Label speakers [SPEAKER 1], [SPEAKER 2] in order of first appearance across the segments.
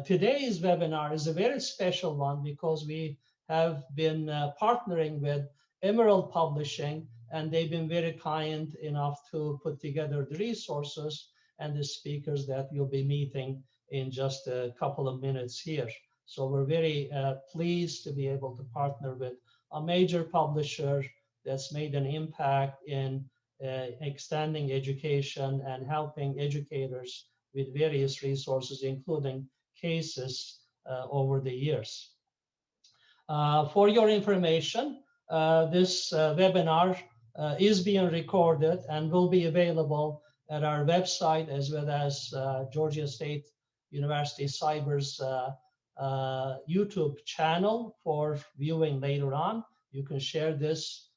[SPEAKER 1] Today's webinar is a very special one because we have been partnering with Emerald Publishing, and they've been very kind enough to put together the resources and the speakers that you'll be meeting in just a couple of minutes here. So we're very pleased to be able to partner with a major publisher that's made an impact in extending education and helping educators with various resources, including cases over the years. For your information, this webinar is being recorded and will be available at our website as well as Georgia State University Cyber's YouTube channel for viewing later on. You can share this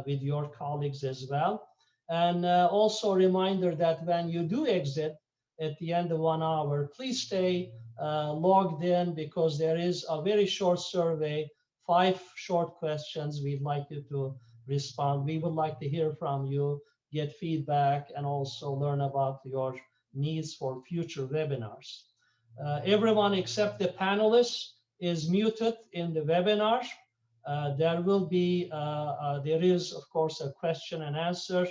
[SPEAKER 1] with your colleagues as well. And also a reminder that when you do exit at the end of 1 hour, please stay logged in, because there is a very short survey, 5 short questions we'd like you to respond. We would like to hear from you, get feedback, and also learn about your needs for future webinars. Everyone except the panelists is muted in the webinar. There will be, there is of course a question and answer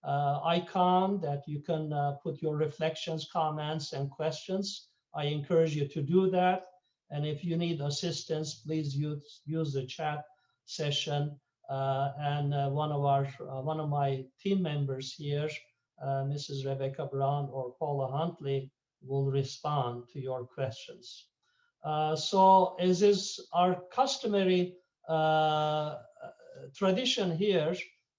[SPEAKER 1] icon that you can put your reflections, comments, and questions. I encourage you to do that. And if you need assistance, please use the chat session. And one of my team members here, Mrs. Rebecca Brown or Paula Huntley, will respond to your questions. So as is our customary tradition here,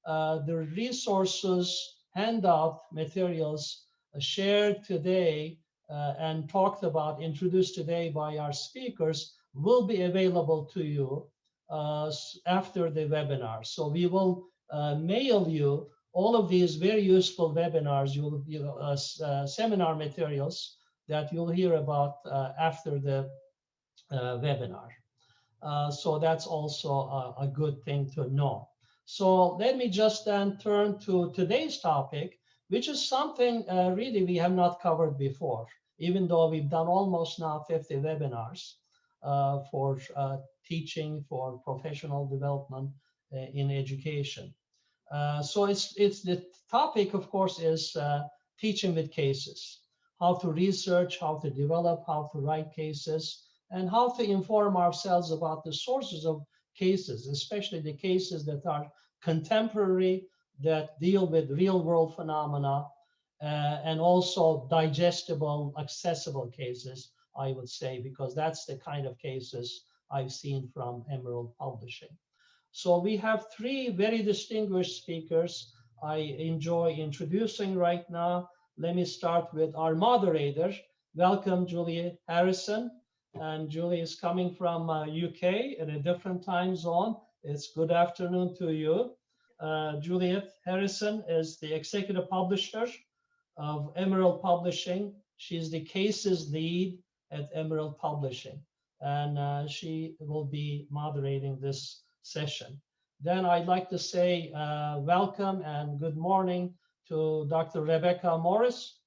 [SPEAKER 1] the resources, handout materials shared today and talked about, introduced today by our speakers, will be available to you after the webinar. So we will mail you all of these very useful webinars, seminar materials that you'll hear about after the webinar. So that's also a good thing to know. So let me just then turn to today's topic, which is something really we have not covered before, even though we've done almost now 50 webinars for teaching, for professional development in education. So it's the topic, of course, is teaching with cases, how to research, how to develop, how to write cases, and how to inform ourselves about the sources of cases, especially the cases that are contemporary, that deal with real world phenomena, and also digestible, accessible cases, I would say, because that's the kind of cases I've seen from Emerald Publishing. So we have 3 very distinguished speakers I enjoy introducing right now. Let me start with our moderator. Welcome, Julie Harrison. And Julie is coming from UK in a different time zone. It's good afternoon to you. Juliet Harrison is the executive publisher of Emerald Publishing. She's the cases lead at Emerald Publishing, and she will be moderating this session. Then I'd like to say welcome and good morning to Dr. Rebecca Morris,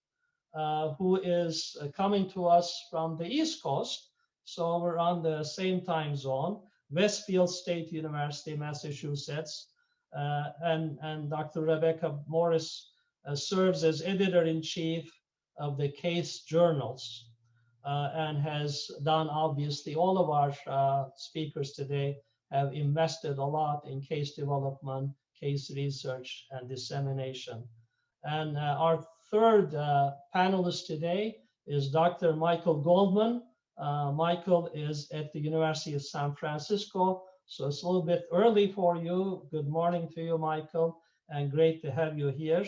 [SPEAKER 1] who is coming to us from the East Coast. So we're on the same time zone, Westfield State University, Massachusetts. And Dr. Rebecca Morris serves as editor-in-chief of the case journals and has done, obviously, all of our speakers today have invested a lot in case development, case research, and dissemination. And our third panelist today is Dr. Michael Goldman. Michael is at the University of San Francisco, so it's a little bit early for you. Good morning to you, Michael, and great to have you here.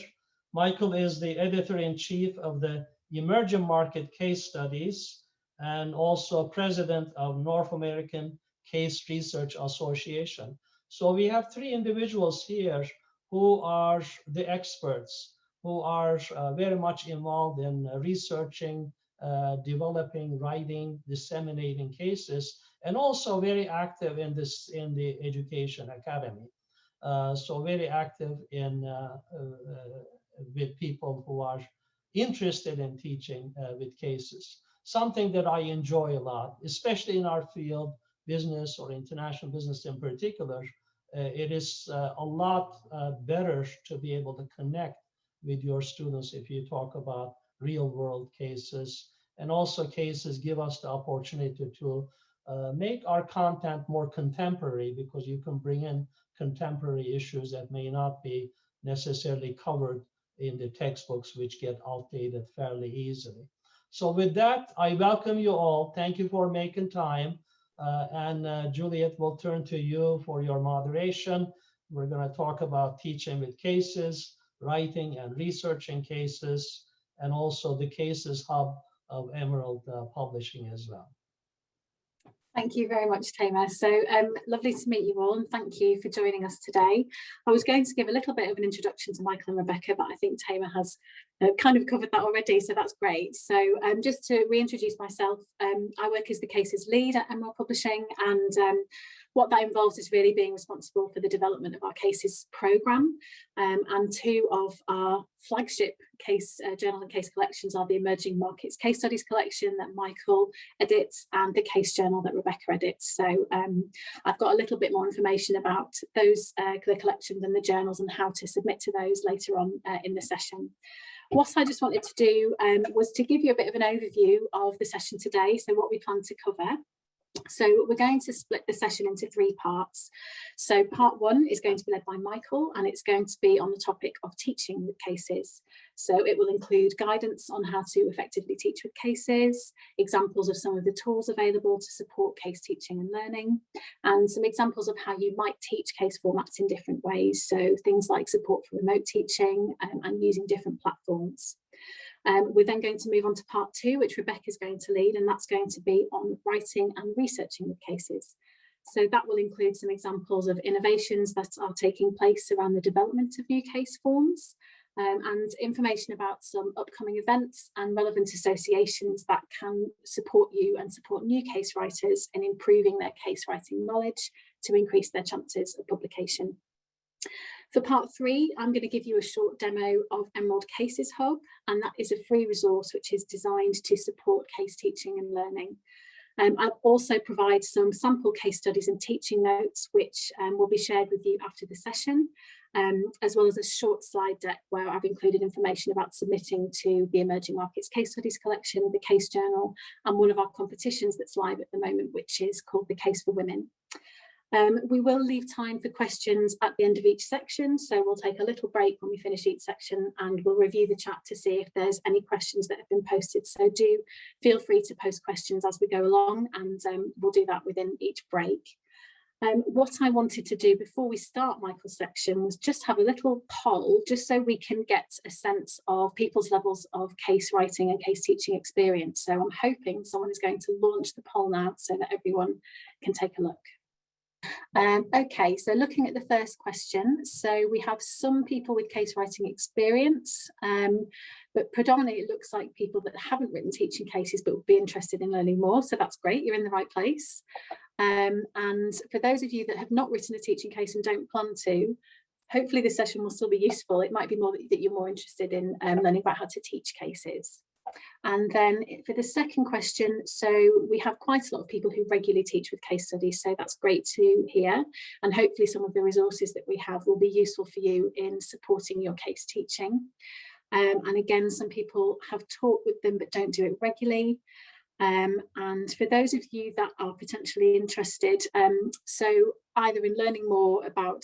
[SPEAKER 1] Michael is the editor-in-chief of the Emerging Market Case Studies and also president of North American Case Research Association. So we have 3 individuals here who are the experts, who are very much involved in researching, developing, writing, disseminating cases, and also very active in the education academy. So very active in with people who are interested in teaching with cases. something that I enjoy a lot, especially in our field, business or international business in particular. It is a lot better to be able to connect with your students if you talk about real world cases. And also cases give us the opportunity to make our content more contemporary, because you can bring in contemporary issues that may not be necessarily covered in the textbooks, which get outdated fairly easily. So with that, I welcome you all. Thank you for making time. Juliet, will turn to you for your moderation. We're going to talk about teaching with cases, writing and researching cases, and also the Cases Hub of Emerald Publishing as well.
[SPEAKER 2] Thank you very much, Tamer. So lovely to meet you all, and thank you for joining us today. I was going to give a little bit of an introduction to Michael and Rebecca, but I think Tamer has kind of covered that already, so that's great. So just to reintroduce myself, I work as the Cases Lead at Emerald Publishing, and what that involves is really being responsible for the development of our cases programme, and two of our flagship case journal and case collections are the Emerging Markets Case Studies collection that Michael edits and the case journal that Rebecca edits. So I've got a little bit more information about those the collections and the journals and how to submit to those later on in the session. What I just wanted to do was to give you a bit of an overview of the session today, so what we plan to cover. So we're going to split the session into three parts. So part one is going to be led by Michael, and it's going to be on the topic of teaching with cases. So it will include guidance on how to effectively teach with cases, examples of some of the tools available to support case teaching and learning, and some examples of how you might teach case formats in different ways. So things like support for remote teaching and using different platforms. We're then going to move on to part two, which Rebecca is going to lead, and that's going to be on writing and researching with cases. So that will include some examples of innovations that are taking place around the development of new case forms, and information about some upcoming events and relevant associations that can support you and support new case writers in improving their case writing knowledge to increase their chances of publication. For part three, I'm going to give you a short demo of Emerald Cases Hub, and that is a free resource which is designed to support case teaching and learning. I'll also provide some sample case studies and teaching notes, which will be shared with you after the session, as well as a short slide deck where I've included information about submitting to the Emerging Markets Case Studies collection, the Case Journal, and one of our competitions that's live at the moment, which is called the Case for Women. We will leave time for questions at the end of each section, so we'll take a little break when we finish each section and we'll review the chat to see if there's any questions that have been posted. So do feel free to post questions as we go along, and we'll do that within each break. What I wanted to do before we start Michael's section was just have a little poll, just so we can get a sense of people's levels of case writing and case teaching experience. So I'm hoping someone is going to launch the poll now so that everyone can take a look. Okay, so looking at the first question, so we have some people with case writing experience, but predominantly it looks like people that haven't written teaching cases but would be interested in learning more, so that's great, you're in the right place. And for those of you that have not written a teaching case and don't plan to, hopefully this session will still be useful. It might be more that you're more interested in learning about how to teach cases. And then for the second question, so we have quite a lot of people who regularly teach with case studies, so that's great to hear, and hopefully some of the resources that we have will be useful for you in supporting your case teaching. And again, some people have taught with them but don't do it regularly. And for those of you that are potentially interested, so either in learning more about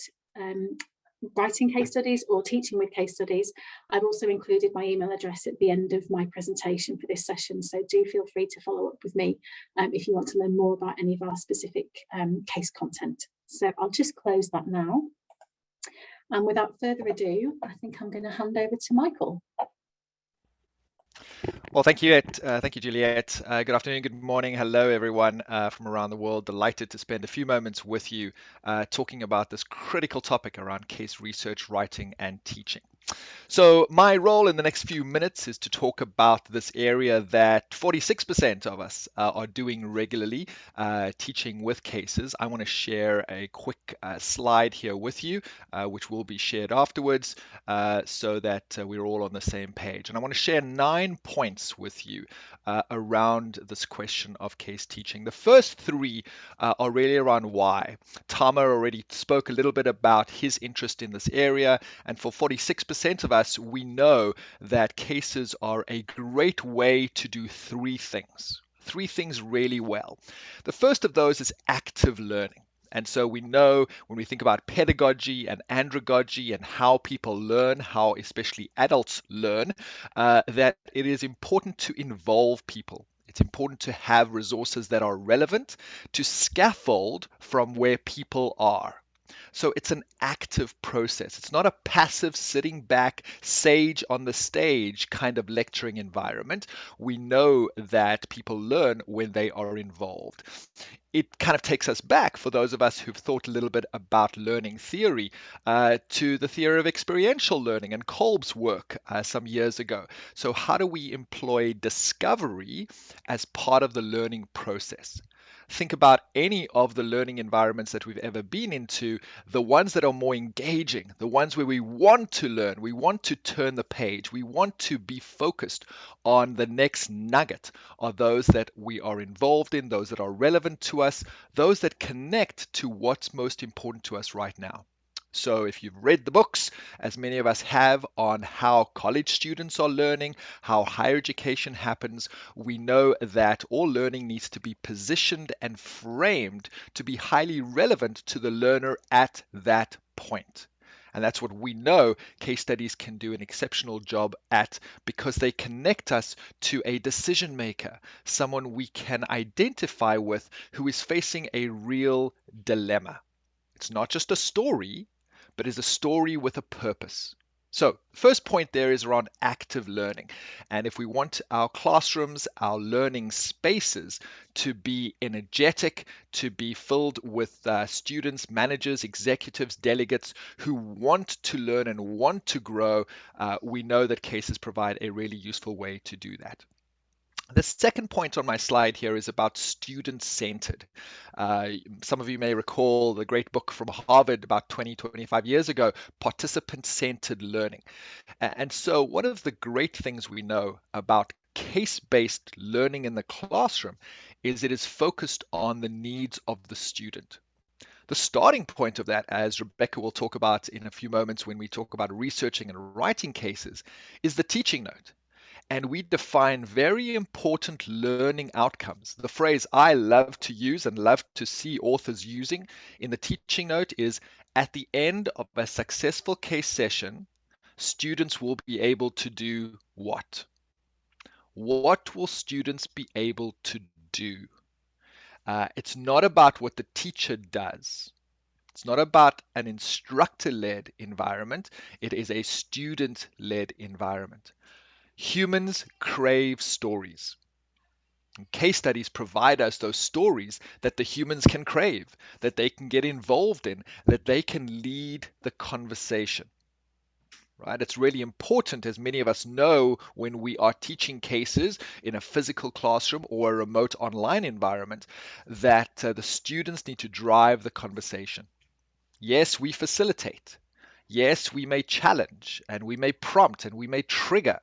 [SPEAKER 2] writing case studies or teaching with case studies, I've also included my email address at the end of my presentation for this session, so do feel free to follow up with me if you want to learn more about any of our specific case content. So I'll just close that now, and without further ado, I think I'm going to hand over to Michael.
[SPEAKER 3] Well, thank you, Juliet. Good afternoon, good morning. Hello, everyone from around the world. Delighted to spend a few moments with you talking about this critical topic around case research, writing, and teaching. So my role in the next few minutes is to talk about this area that 46% of us are doing regularly, teaching with cases. I want to share a quick slide here with you, which will be shared afterwards, so that we're all on the same page. And I want to share 9 points with you around this question of case teaching. The first 3 are really around why. Tama already spoke a little bit about his interest in this area, and for 46% of us, we know that cases are a great way to do 3 things. 3 things really well. The first of those is active learning. And so we know when we think about pedagogy and andragogy and how people learn, how especially adults learn, that it is important to involve people. It's important to have resources that are relevant to scaffold from where people are. So it's an active process. It's not a passive sitting back, sage on the stage kind of lecturing environment. We know that people learn when they are involved. It kind of takes us back, for those of us who've thought a little bit about learning theory, to the theory of experiential learning and Kolb's work some years ago. So how do we employ discovery as part of the learning process? Think about any of the learning environments that we've ever been into, the ones that are more engaging, the ones where we want to learn, we want to turn the page, we want to be focused on the next nugget, are those that we are involved in, those that are relevant to us, those that connect to what's most important to us right now. So if you've read the books, as many of us have, on how college students are learning, how higher education happens, we know that all learning needs to be positioned and framed to be highly relevant to the learner at that point. And that's what we know case studies can do an exceptional job at, because they connect us to a decision maker, someone we can identify with who is facing a real dilemma. It's not just a story, but is a story with a purpose. So, first point there is around active learning. And if we want our classrooms, our learning spaces to be energetic, to be filled with students, managers, executives, delegates who want to learn and want to grow, we know that cases provide a really useful way to do that. The second point on my slide here is about student-centered. Some of you may recall the great book from Harvard about 20, 25 years ago, Participant-Centered Learning. And so one of the great things we know about case-based learning in the classroom is it is focused on the needs of the student. The starting point of that, as Rebecca will talk about in a few moments when we talk about researching and writing cases, is the teaching note. And we define very important learning outcomes. The phrase I love to use and love to see authors using in the teaching note is, at the end of a successful case session, students will be able to do what? What will students be able to do? It's not about what the teacher does. It's not about an instructor-led environment. It is a student-led environment. Humans crave stories. And case studies provide us those stories that the humans can crave, that they can get involved in, that they can lead the conversation. Right? It's really important, as many of us know, when we are teaching cases in a physical classroom or a remote online environment, that the students need to drive the conversation. Yes, we facilitate. Yes, we may challenge, and we may prompt, and we may trigger.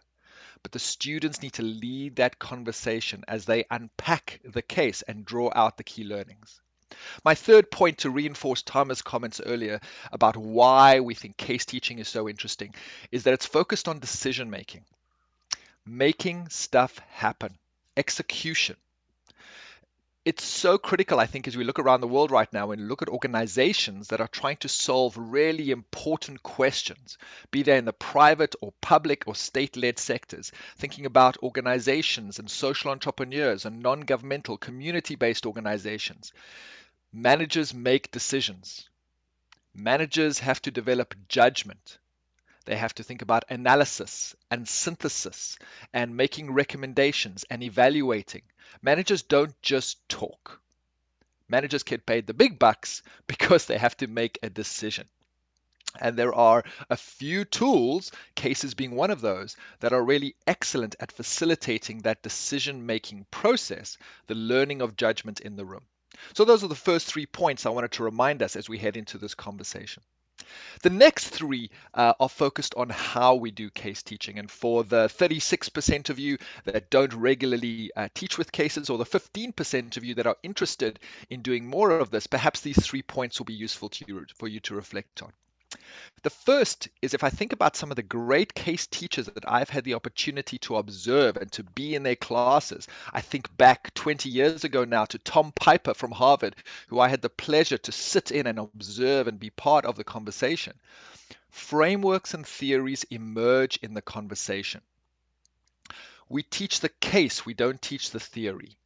[SPEAKER 3] But the students need to lead that conversation as they unpack the case and draw out the key learnings. My third point, to reinforce Thomas' comments earlier about why we think case teaching is so interesting, is that it's focused on decision making, making stuff happen, execution. It's so critical, I think, as we look around the world right now and look at organizations that are trying to solve really important questions, be they in the private or public or state-led sectors, thinking about organizations and social entrepreneurs and non-governmental community-based organizations. Managers make decisions. Managers have to develop judgment. They have to think about analysis and synthesis and making recommendations and evaluating. Managers don't just talk. Managers get paid the big bucks because they have to make a decision. And there are a few tools, cases being one of those, that are really excellent at facilitating that decision-making process, the learning of judgment in the room. So those are the first 3 points I wanted to remind us as we head into this conversation. The next 3 are focused on how we do case teaching. And for the 36% of you that don't regularly teach with cases, or the 15% of you that are interested in doing more of this, perhaps these 3 points will be useful to you, for you to reflect on. The first is, if I think about some of the great case teachers that I've had the opportunity to observe and to be in their classes, I think back 20 years ago now to Tom Piper from Harvard, who I had the pleasure to sit in and observe and be part of the conversation. Frameworks and theories emerge in the conversation. We teach the case, we don't teach the theory.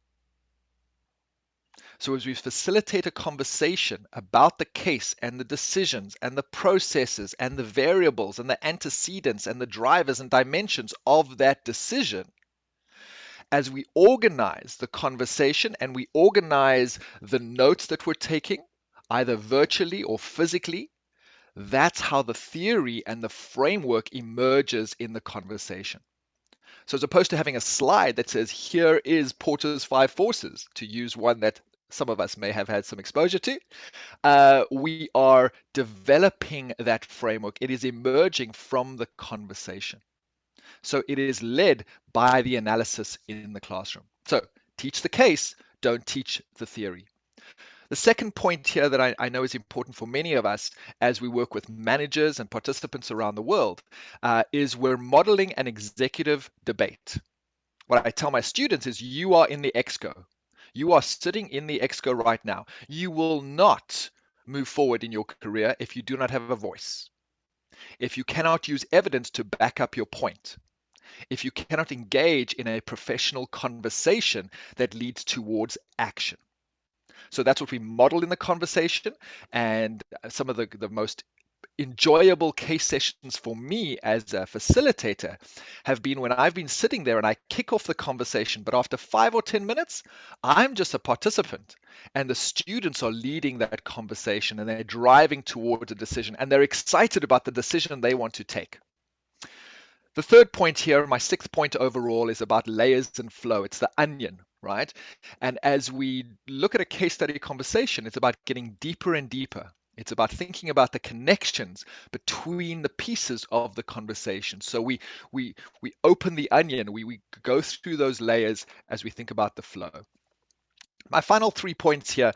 [SPEAKER 3] So as we facilitate a conversation about the case and the decisions and the processes and the variables and the antecedents and the drivers and dimensions of that decision, as we organize the conversation and we organize the notes that we're taking, either virtually or physically, that's how the theory and the framework emerges in the conversation. So as opposed to having a slide that says, here is Porter's 5 forces, to use one that some of us may have had some exposure to, we are developing that framework. It is emerging from the conversation. So it is led by the analysis in the classroom. So teach the case, don't teach the theory. The second point here that I know is important for many of us as we work with managers and participants around the world is we're modeling an executive debate. What I tell my students is, you are in the exco. You are sitting in the exco right now. You will not move forward in your career if you do not have a voice. If you cannot use evidence to back up your point. If you cannot engage in a professional conversation that leads towards action. So that's what we model in the conversation. And some of the most enjoyable case sessions for me as a facilitator have been when I've been sitting there and I kick off the conversation, but after 5 or 10 minutes, I'm just a participant and the students are leading that conversation and they're driving towards a decision and they're excited about the decision they want to take. The third point here, my 6th point overall, is about layers and flow. It's the onion, right? And as we look at a case study conversation, it's about getting deeper and deeper. It's about thinking about the connections between the pieces of the conversation. So we open the onion, we go through those layers as we think about the flow. My final 3 points here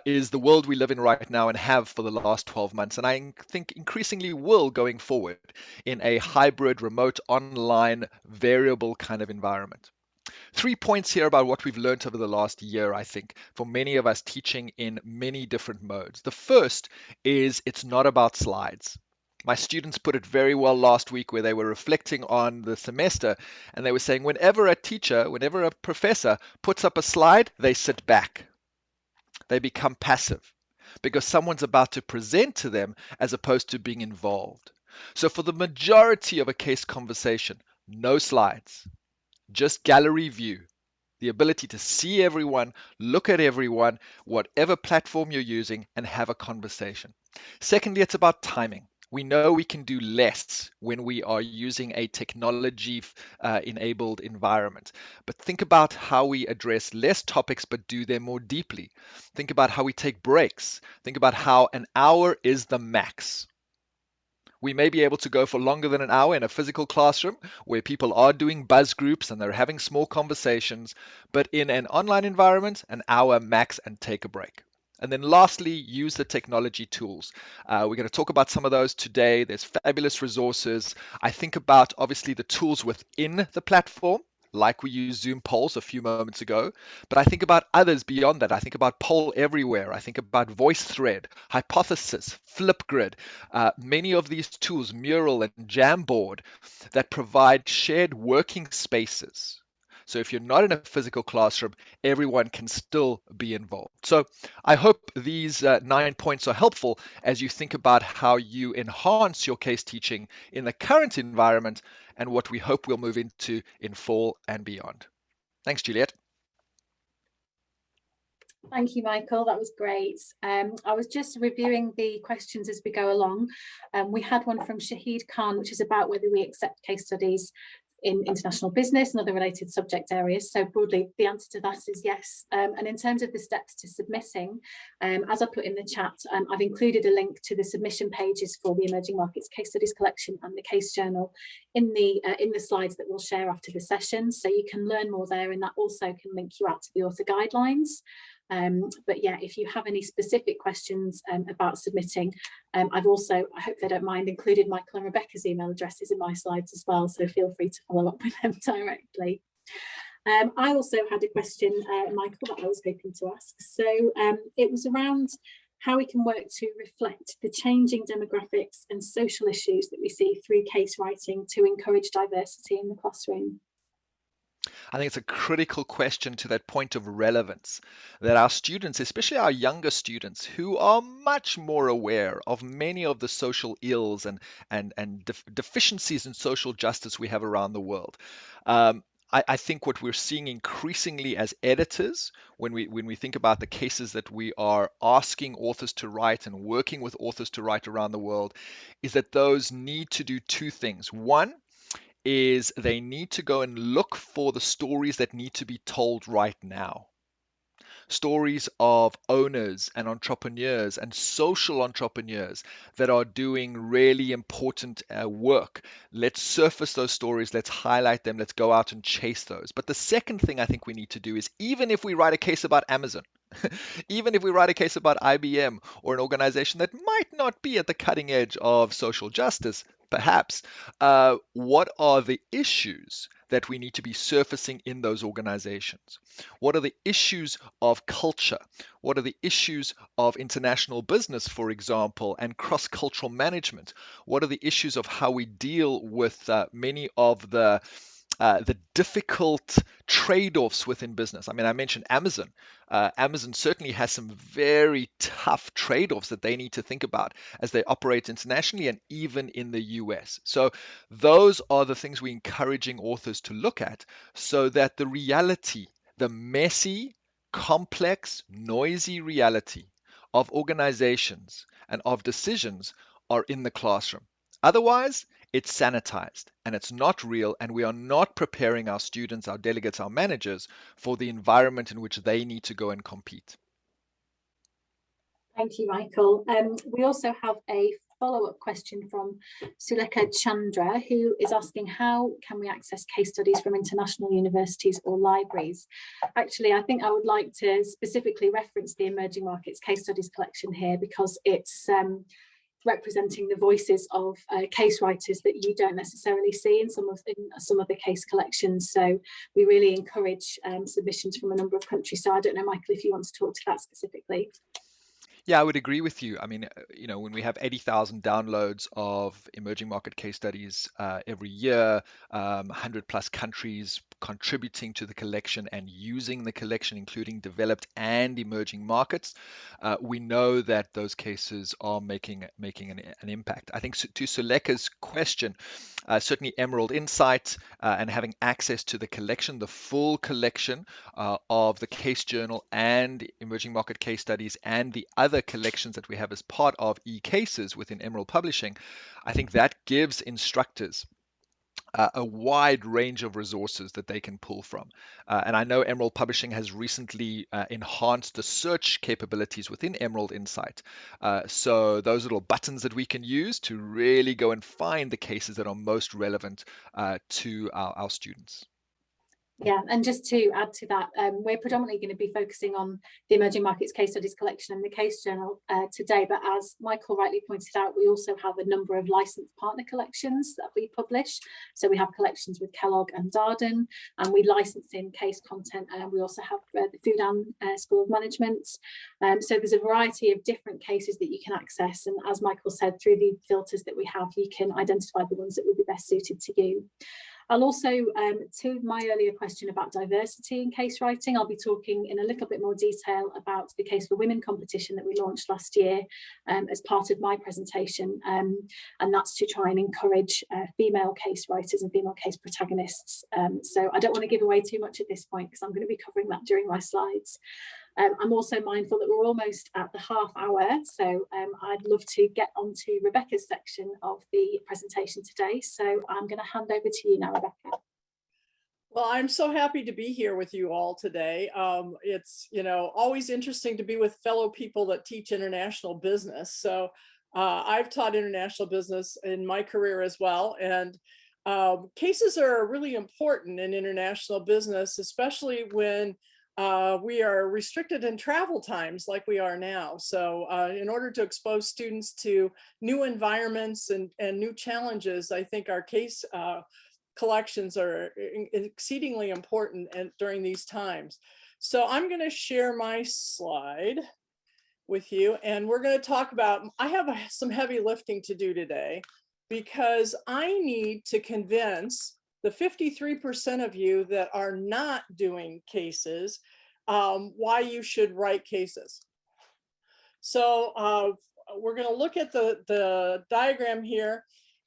[SPEAKER 3] is the world we live in right now and have for the last 12 months, and I think increasingly will going forward in a hybrid, remote, online, variable kind of environment. 3 points here about what we've learned over the last year, I think, for many of us teaching in many different modes. The first is it's not about slides. My students put it very well last week where they were reflecting on the semester and they were saying whenever a professor puts up a slide, they sit back. They become passive because someone's about to present to them as opposed to being involved. So for the majority of a case conversation, no slides, just gallery view. The ability to see everyone, look at everyone, whatever platform you're using, and have a conversation. Secondly, it's about timing. We know we can do less when we are using a technology-enabled environment. But think about how we address less topics but do them more deeply. Think about how we take breaks. Think about how an hour is the max. We may be able to go for longer than an hour in a physical classroom where people are doing buzz groups and they're having small conversations, but in an online environment, an hour max and take a break. And then lastly, use the technology tools. We're going to talk about some of those today. There's fabulous resources. I think about obviously the tools within the platform, like we used Zoom polls a few moments ago, but I think about others beyond that. I think about Poll Everywhere. I think about VoiceThread, Hypothesis, Flipgrid, many of these tools, Mural and Jamboard, that provide shared working spaces. So if you're not in a physical classroom, everyone can still be involved. So I hope these 9 points are helpful as you think about how you enhance your case teaching in the current environment and what we hope we'll move into in fall and beyond. Thanks, Juliet.
[SPEAKER 2] Thank you, Michael. That was great. I was just reviewing the questions as we go along. We had one from Shahid Khan, which is about whether we accept case studies in international business and other related subject areas. So broadly, the answer to that is yes. And in terms of the steps to submitting, as I put in the chat, I've included a link to the submission pages for the Emerging Markets Case Studies Collection and the Case Journal in the slides that we'll share after the session. So you can learn more there, and that also can link you out to the author guidelines. But yeah, if you have any specific questions about submitting, I've also, I hope they don't mind, included Michael and Rebecca's email addresses in my slides as well, so feel free to follow up with them directly. I also had a question, Michael, that I was hoping to ask. So it was around how we can work to reflect the changing demographics and social issues that we see through case writing to encourage diversity in the classroom.
[SPEAKER 3] I think it's a critical question to that point of relevance, that our students, especially our younger students, who are much more aware of many of the social ills and deficiencies in social justice we have around the world. I think what we're seeing increasingly as editors, when we think about the cases that we are asking authors to write and working with authors to write around the world, is that those need to do two things. One is they need to go and look for the stories that need to be told right now. Stories of owners and entrepreneurs and social entrepreneurs that are doing really important work. Let's surface those stories, let's highlight them, let's go out and chase those. But the second thing I think we need to do is, even if we write a case about Amazon, even if we write a case about IBM or an organization that might not be at the cutting edge of social justice, perhaps, what are the issues that we need to be surfacing in those organizations? What are the issues of culture? What are the issues of international business, for example, and cross-cultural management? What are the issues of how we deal with many of the difficult trade-offs within business? I mean, I mentioned Amazon. Amazon certainly has some very tough trade-offs that they need to think about as they operate internationally and even in the US. So those are the things we're encouraging authors to look at, so that the reality, the messy, complex, noisy reality of organizations and of decisions are in the classroom. Otherwise, it's sanitized and it's not real, and we are not preparing our students, our delegates, our managers for the environment in which they need to go and compete.
[SPEAKER 2] Thank you, Michael. We also have a follow-up question from Sulekha Chandra, who is asking, how can we access case studies from international universities or libraries? Actually, I think I would like to specifically reference the Emerging Markets Case Studies collection here, because it's representing the voices of case writers that you don't necessarily see in some of the case collections. So we really encourage submissions from a number of countries. So I don't know, Michael, if you want to talk to that specifically.
[SPEAKER 3] Yeah, I would agree with you. I mean, when we have 80,000 downloads of emerging market case studies every year, 100 plus countries contributing to the collection and using the collection, including developed and emerging markets, we know that those cases are making an impact. I think to Sulekha's question, certainly Emerald Insight and having access to the collection, the full collection of the case journal and emerging market case studies and the other collections that we have as part of e-cases within Emerald Publishing, I think that gives instructors a wide range of resources that they can pull from. And I know Emerald Publishing has recently enhanced the search capabilities within Emerald Insight. So those little buttons that we can use to really go and find the cases that are most relevant to our students.
[SPEAKER 2] Yeah, and just to add to that, we're predominantly going to be focusing on the Emerging Markets Case Studies collection and the Case Journal today. But as Michael rightly pointed out, we also have a number of licensed partner collections that we publish. So we have collections with Kellogg and Darden, and we license in case content. And we also have the Fudan School of Management. So there's a variety of different cases that you can access. And as Michael said, through the filters that we have, you can identify the ones that would be best suited to you. I'll also, to my earlier question about diversity in case writing, I'll be talking in a little bit more detail about the Case for Women competition that we launched last year as part of my presentation. And that's to try and encourage female case writers and female case protagonists. So I don't want to give away too much at this point, because I'm going to be covering that during my slides. I'm also mindful that we're almost at the half hour, so I'd love to get on to Rebecca's section of the presentation today. So I'm going to hand over to you now, Rebecca.
[SPEAKER 4] Well, I'm so happy to be here with you all today. It's, always interesting to be with fellow people that teach international business. So I've taught international business in my career as well. And cases are really important in international business, especially when we are restricted in travel times like we are now. So in order to expose students to new environments and new challenges, I think our case collections are exceedingly important during these times. So I'm going to share my slide with you, and we're going to talk about, I have some heavy lifting to do today because I need to convince the 53% of you that are not doing cases why you should write cases. So we're going to look at the diagram here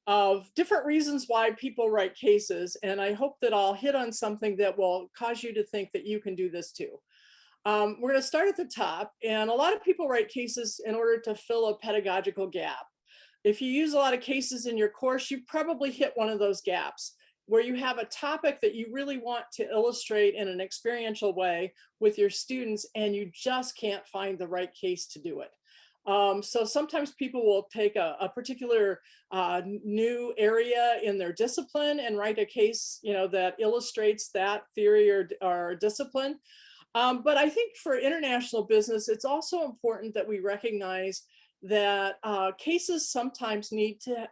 [SPEAKER 4] of different reasons why people write cases. And I hope that I'll hit on something that will cause you to think that you can do this too. We're going to start at the top. And a lot of people write cases in order to fill a pedagogical gap. If you use a lot of cases in your course, you probably hit one of those gaps where you have a topic that you really want to illustrate in an experiential way with your students, and you just can't find the right case to do it. So sometimes people will take a particular new area in their discipline and write a case, that illustrates that theory or discipline. But I think for international business, it's also important that we recognize that cases sometimes need to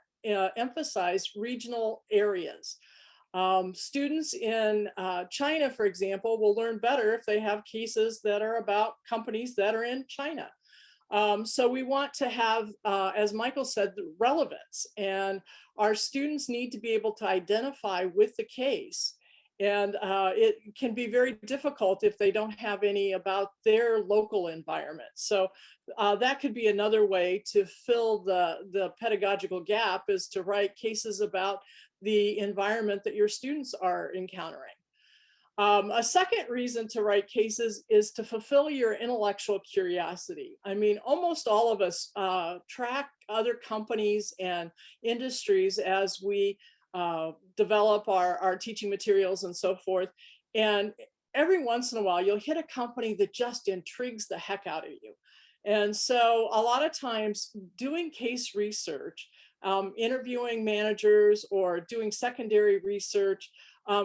[SPEAKER 4] emphasize regional areas. Students in China, for example, will learn better if they have cases that are about companies that are in China. So we want to have, as Michael said, the relevance, and our students need to be able to identify with the case. And it can be very difficult if they don't have any about their local environment. So that could be another way to fill the pedagogical gap, is to write cases about the environment that your students are encountering. A second reason to write cases is to fulfill your intellectual curiosity. I mean, almost all of us track other companies and industries as we develop our teaching materials and so forth. And every once in a while, you'll hit a company that just intrigues the heck out of you. And so a lot of times doing case research, interviewing managers or doing secondary research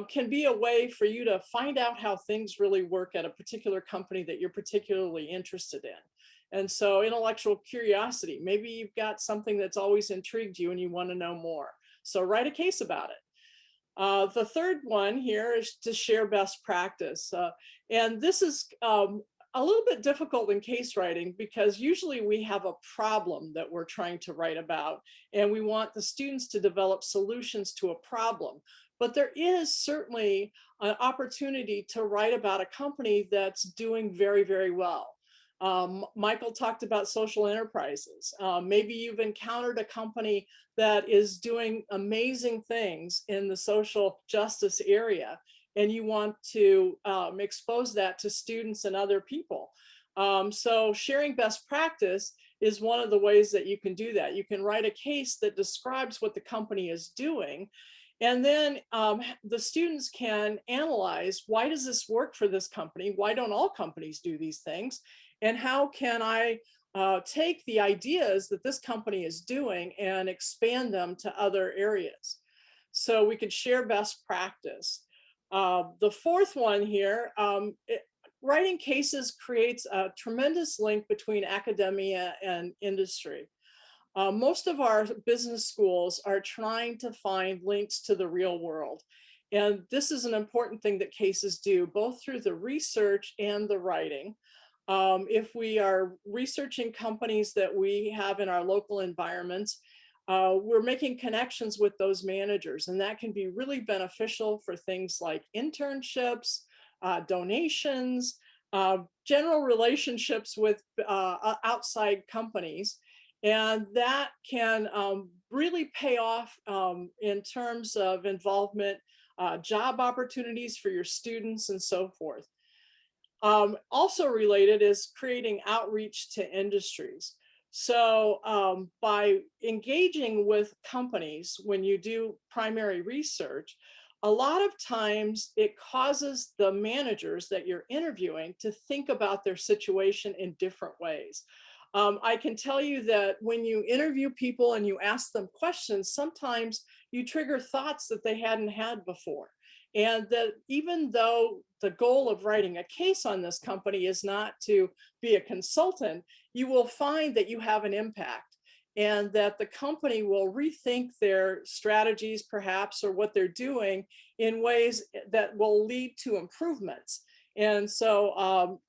[SPEAKER 4] can be a way for you to find out how things really work at a particular company that you're particularly interested in. And so intellectual curiosity, maybe you've got something that's always intrigued you and you want to know more. So write a case about it. The third one here is to share best practice. And this is a little bit difficult in case writing because usually we have a problem that we're trying to write about, and we want the students to develop solutions to a problem. But there is certainly an opportunity to write about a company that's doing very, very well. Michael talked about social enterprises. Maybe you've encountered a company that is doing amazing things in the social justice area, and you want to expose that to students and other people. So sharing best practice is one of the ways that you can do that. You can write a case that describes what the company is doing, and then the students can analyze, why does this work for this company? Why don't all companies do these things? And how can I take the ideas that this company is doing and expand them to other areas? So we could share best practice. The fourth one here, writing cases creates a tremendous link between academia and industry. Most of our business schools are trying to find links to the real world. And this is an important thing that cases do, both through the research and the writing. If we are researching companies that we have in our local environments, we're making connections with those managers, and that can be really beneficial for things like internships, donations, general relationships with outside companies. And that can really pay off in terms of involvement, job opportunities for your students and so forth. Also related is creating outreach to industries. So by engaging with companies when you do primary research, a lot of times it causes the managers that you're interviewing to think about their situation in different ways. I can tell you that when you interview people and you ask them questions, sometimes you trigger thoughts that they hadn't had before. And that even though the goal of writing a case on this company is not to be a consultant, you will find that you have an impact and that the company will rethink their strategies perhaps or what they're doing in ways that will lead to improvements. And so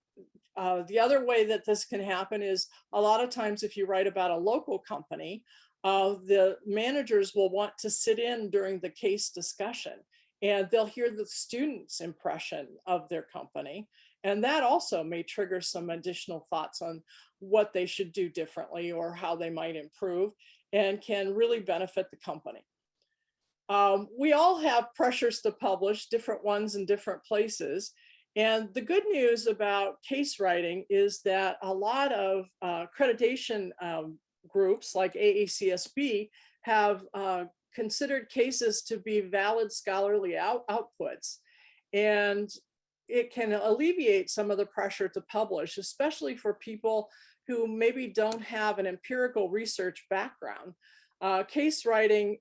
[SPEAKER 4] the other way that this can happen is a lot of times if you write about a local company, the managers will want to sit in during the case discussion and they'll hear the students' impression of their company. And that also may trigger some additional thoughts on what they should do differently or how they might improve and can really benefit the company. We all have pressures to publish, different ones in different places. And the good news about case writing is that a lot of accreditation groups like AACSB have considered cases to be valid scholarly outputs. And it can alleviate some of the pressure to publish, especially for people who maybe don't have an empirical research background. Case writing,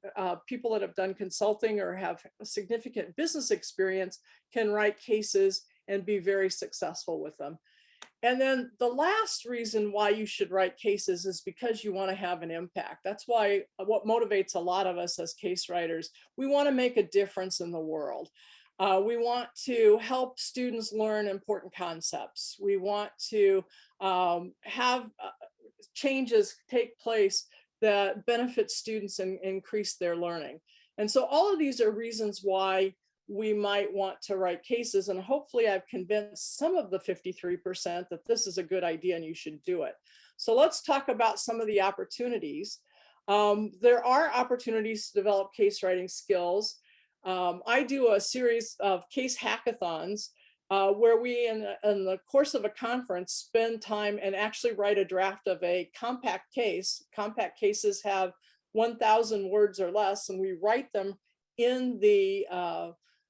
[SPEAKER 4] people that have done consulting or have significant business experience can write cases and be very successful with them. And then the last reason why you should write cases is because you want to have an impact. That's why what motivates a lot of us as case writers, we want to make a difference in the world. We want to help students learn important concepts. We want to have changes take place that benefit students and increase their learning. And so all of these are reasons why we might want to write cases, and hopefully I've convinced some of the 53% that this is a good idea and you should do it. So let's talk about some of the opportunities. There are opportunities to develop case writing skills. I do a series of case hackathons where we, in the course of a conference, spend time and actually write a draft of a compact case. Compact cases have 1,000 words or less, and we write them in the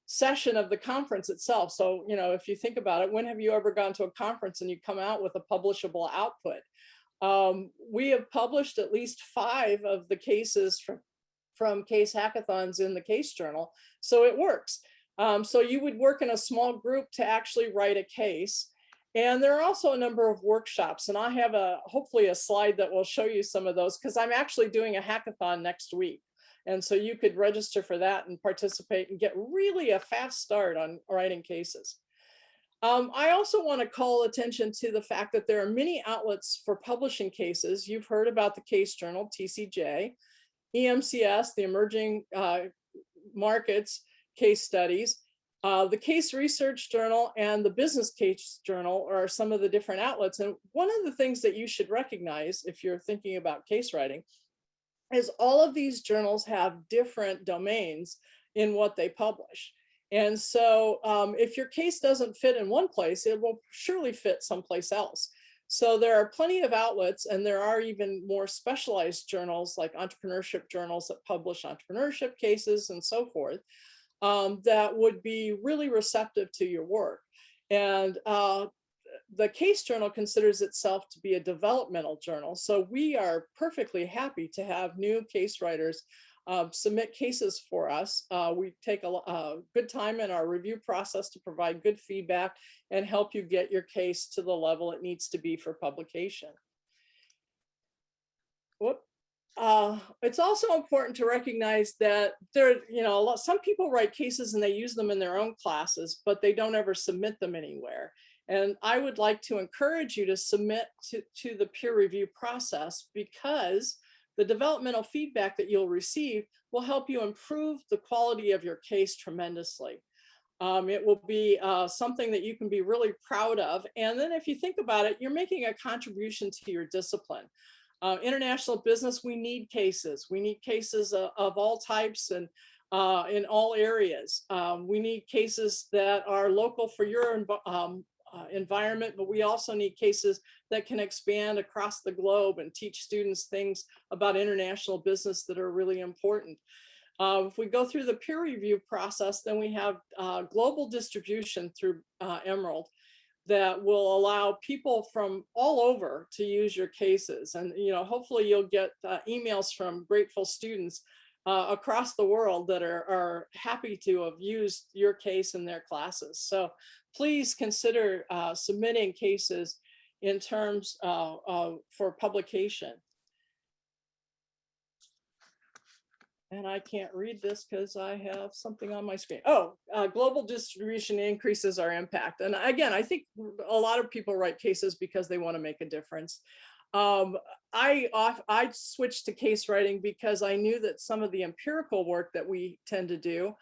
[SPEAKER 4] session of the conference itself. So, you know, if you think about it, when have you ever gone to a conference and you come out with a publishable output? We have published at least 5 of the cases from case hackathons in the case journal. So it works. So you would work in a small group to actually write a case. And there are also a number of workshops, and I have hopefully a slide that will show you some of those, because I'm actually doing a hackathon next week. And so you could register for that and participate and get really a fast start on writing cases. I also want to call attention to the fact that there are many outlets for publishing cases. You've heard about the Case Journal, TCJ, EMCS, the Emerging Markets Case Studies, the Case Research Journal, and the Business Case Journal are some of the different outlets. And one of the things that you should recognize if you're thinking about case writing is all of these journals have different domains in what they publish. And so if your case doesn't fit in one place, it will surely fit someplace else. So there are plenty of outlets, and there are even more specialized journals like entrepreneurship journals that publish entrepreneurship cases and so forth that would be really receptive to your work. And the Case Journal considers itself to be a developmental journal. So we are perfectly happy to have new case writers submit cases for us. We take a good time in our review process to provide good feedback and help you get your case to the level it needs to be for publication. It's also important to recognize that some people write cases and they use them in their own classes, but they don't ever submit them anywhere. And I would like to encourage you to submit to the peer review process, because the developmental feedback that you'll receive will help you improve the quality of your case tremendously. It will be something that you can be really proud of. And then if you think about it, you're making a contribution to your discipline. International business, we need cases. We need cases of all types and in all areas. We need cases that are local for your environment, but we also need cases that can expand across the globe and teach students things about international business that are really important. If we go through the peer review process, then we have global distribution through Emerald that will allow people from all over to use your cases. And hopefully you'll get emails from grateful students across the world that are happy to have used your case in their classes. So please consider submitting cases in terms for publication. And I can't read this because I have something on my screen. Oh, global distribution increases our impact. And again, I think a lot of people write cases because they want to make a difference. I switched to case writing because I knew that some of the empirical work that we tend to do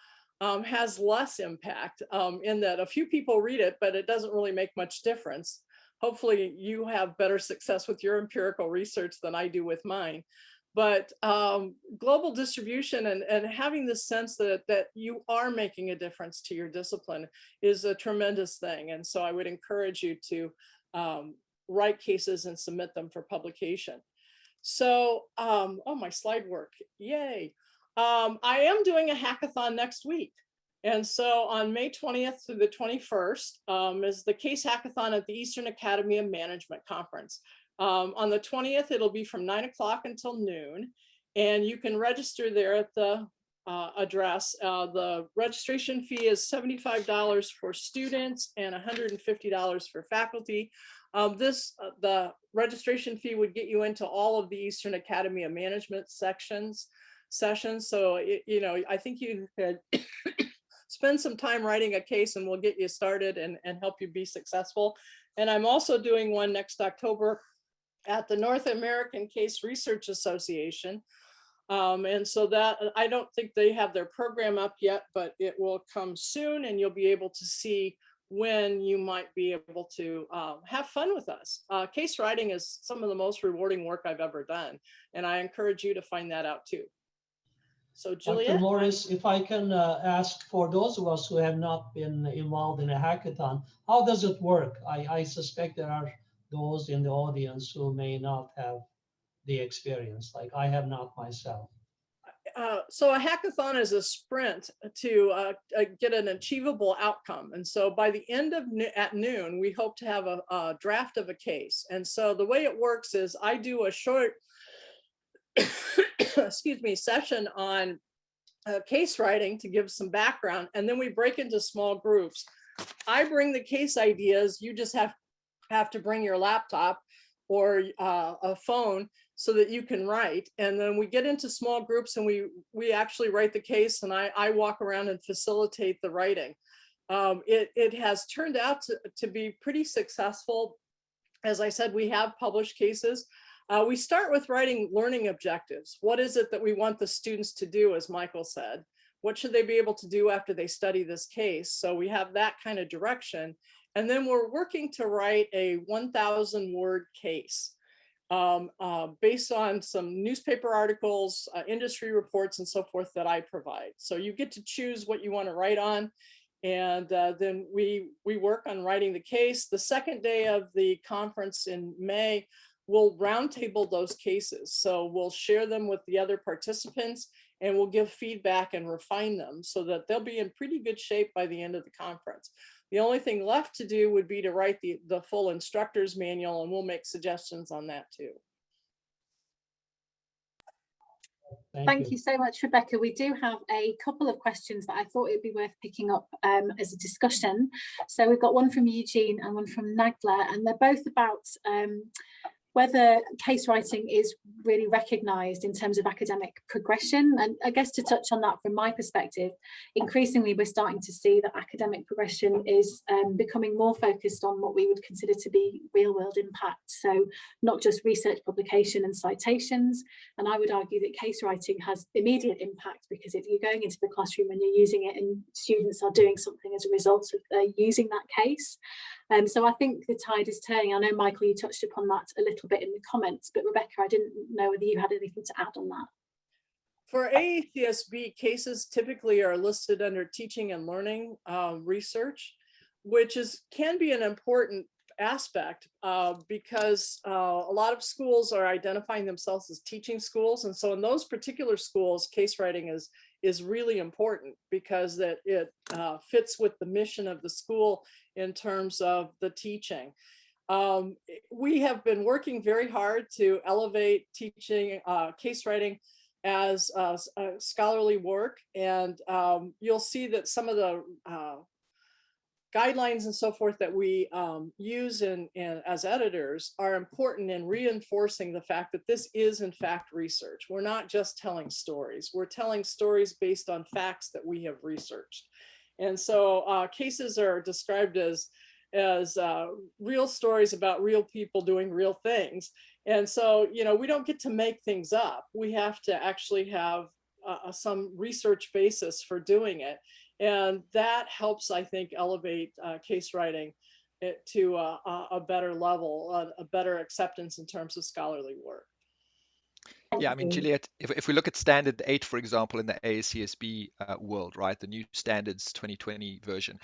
[SPEAKER 4] has less impact in that a few people read it, but it doesn't really make much difference. Hopefully you have better success with your empirical research than I do with mine. But global distribution and having the sense that you are making a difference to your discipline is a tremendous thing. And so I would encourage you to write cases and submit them for publication. So, oh, my slide work, yay. I am doing a hackathon next week. And so on May 20th through the 21st is the case hackathon at the Eastern Academy of Management Conference. On the 20th, it'll be from 9 o'clock until noon, and you can register there at the address. The registration fee is $75 for students and $150 for faculty. The registration fee would get you into all of the Eastern Academy of Management sessions. So, I think you could spend some time writing a case and we'll get you started and help you be successful. And I'm also doing one next October at the North American Case Research Association. And so that, I don't think they have their program up yet, but it will come soon and you'll be able to see when you might be able to have fun with us. Case writing is some of the most rewarding work I've ever done. And I encourage you to find that out too. So Juliet.
[SPEAKER 1] Dr. Morris, if I can ask for those of us who have not been involved in a hackathon, how does it work? I suspect there are those in the audience who may not have the experience, like I have not myself.
[SPEAKER 4] So a hackathon is a sprint to get an achievable outcome. And so by the end of at noon, we hope to have a draft of a case. And so the way it works is I do a short, excuse me, session on case writing to give some background, and then we break into small groups. I bring the case ideas. You just have to bring your laptop or a phone so that you can write. And then we get into small groups and we actually write the case, and I walk around and facilitate the writing. It has turned out to be pretty successful. As I said, we have published cases. We start with writing learning objectives. What is it that we want the students to do, as Michael said? What should they be able to do after they study this case? So we have that kind of direction. And then we're working to write a 1,000-word case based on some newspaper articles, industry reports, and so forth that I provide. So you get to choose what you want to write on. And then we work on writing the case. The second day of the conference in May, we'll roundtable those cases. So we'll share them with the other participants and we'll give feedback and refine them so that they'll be in pretty good shape by the end of the conference. The only thing left to do would be to write the full instructor's manual, and we'll make suggestions on that too.
[SPEAKER 2] Thank you so much, Rebecca. We do have a couple of questions that I thought it'd be worth picking up as a discussion. So we've got one from Eugene and one from Nagla, and they're both about whether case writing is really recognised in terms of academic progression. And I guess to touch on that from my perspective, increasingly we're starting to see that academic progression is becoming more focused on what we would consider to be real world impact. So not just research publication and citations. And I would argue that case writing has immediate impact because if you're going into the classroom and you're using it and students are doing something as a result of using that case. So I think the tide is turning. I know, Michael, you touched upon that a little bit in the comments, but Rebecca, I didn't know whether you had anything to add on that.
[SPEAKER 4] For AACSB, cases typically are listed under teaching and learning research. which can be an important aspect because a lot of schools are identifying themselves as teaching schools. And so in those particular schools, case writing is really important because that it fits with the mission of the school in terms of the teaching. We have been working very hard to elevate teaching case writing as scholarly work. And you'll see that some of the guidelines and so forth that we use as editors are important in reinforcing the fact that this is in fact research. We're not just telling stories. We're telling stories based on facts that we have researched. And so cases are described as real stories about real people doing real things. And so, you know, we don't get to make things up. We have to actually have some research basis for doing it. And that helps, I think, elevate case writing to a better level, a better acceptance in terms of scholarly work.
[SPEAKER 3] Yeah, I mean, Juliet, if we look at standard 8, for example, in the ASCSB world, right, the new standards 2020 version,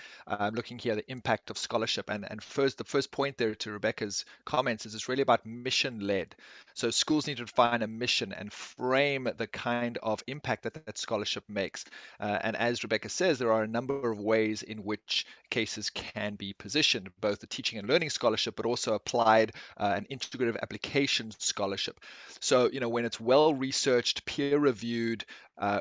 [SPEAKER 3] looking here, the impact of scholarship. And the first point there to Rebecca's comments is it's really about mission-led. So schools need to find a mission and frame the kind of impact that scholarship makes. And as Rebecca says, there are a number of ways in which cases can be positioned, both the teaching and learning scholarship, but also applied and integrative application scholarship. So, you know, when it's well-researched, peer-reviewed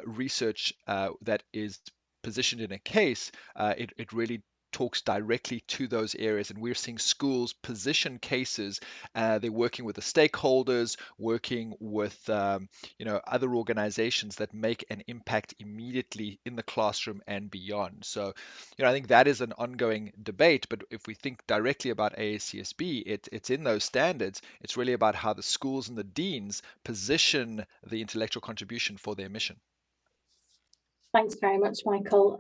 [SPEAKER 3] research that is positioned in a case, it really talks directly to those areas. And we're seeing schools position cases. They're working with the stakeholders, working with you know, other organizations that make an impact immediately in the classroom and beyond. So, you know, I think that is an ongoing debate. But if we think directly about ASCSB, it's in those standards. It's really about how the schools and the deans position the intellectual contribution for their mission.
[SPEAKER 2] Thanks very much, Michael.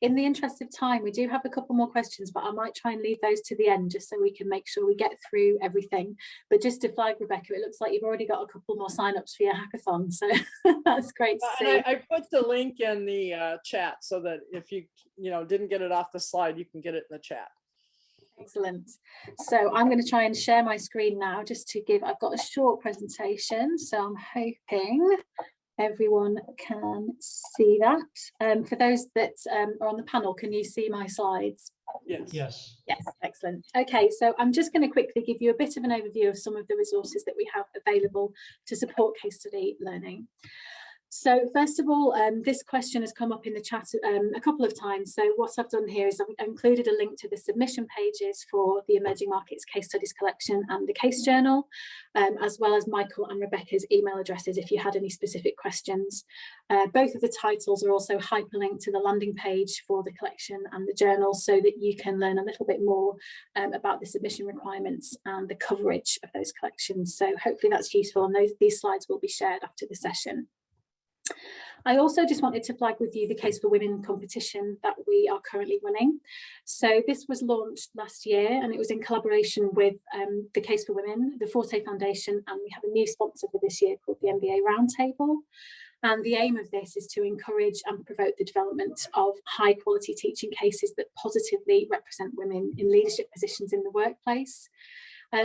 [SPEAKER 2] In the interest of time, we do have a couple more questions, but I might try and leave those to the end just so we can make sure we get through everything. But just to flag, Rebecca, it looks like you've already got a couple more signups for your hackathon, so that's great to see.
[SPEAKER 4] And I put the link in the chat so that if you didn't get it off the slide, you can get it in the chat.
[SPEAKER 2] Excellent. So I'm going to try and share my screen now just to give, I've got a short presentation, so I'm hoping everyone can see that. For those that are on the panel, can you see my slides?
[SPEAKER 1] Yes.
[SPEAKER 2] Yes, excellent. Okay, so I'm just going to quickly give you a bit of an overview of some of the resources that we have available to support case study learning. So first of all, this question has come up in the chat a couple of times. So what I've done here is I've included a link to the submission pages for the Emerging Markets Case Studies Collection and the Case Journal, as well as Michael and Rebecca's email addresses if you had any specific questions. Both of the titles are also hyperlinked to the landing page for the collection and the journal so that you can learn a little bit more about the submission requirements and the coverage of those collections. So hopefully that's useful, and these slides will be shared after the session. I also just wanted to flag with you the Case for Women competition that we are currently running. So this was launched last year and it was in collaboration with the Case for Women, the Forte Foundation, and we have a new sponsor for this year called the MBA Roundtable. And the aim of this is to encourage and promote the development of high quality teaching cases that positively represent women in leadership positions in the workplace.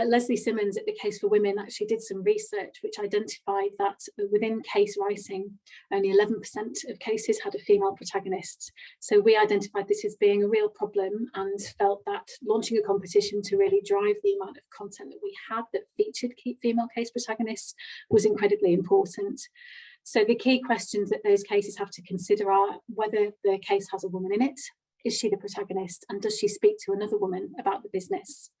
[SPEAKER 2] Leslie Simmons at the Case for Women actually did some research which identified that within case writing, only 11% of cases had a female protagonist. So we identified this as being a real problem and felt that launching a competition to really drive the amount of content that we had that featured female case protagonists was incredibly important. So the key questions that those cases have to consider are whether the case has a woman in it, is she the protagonist, and does she speak to another woman about the business?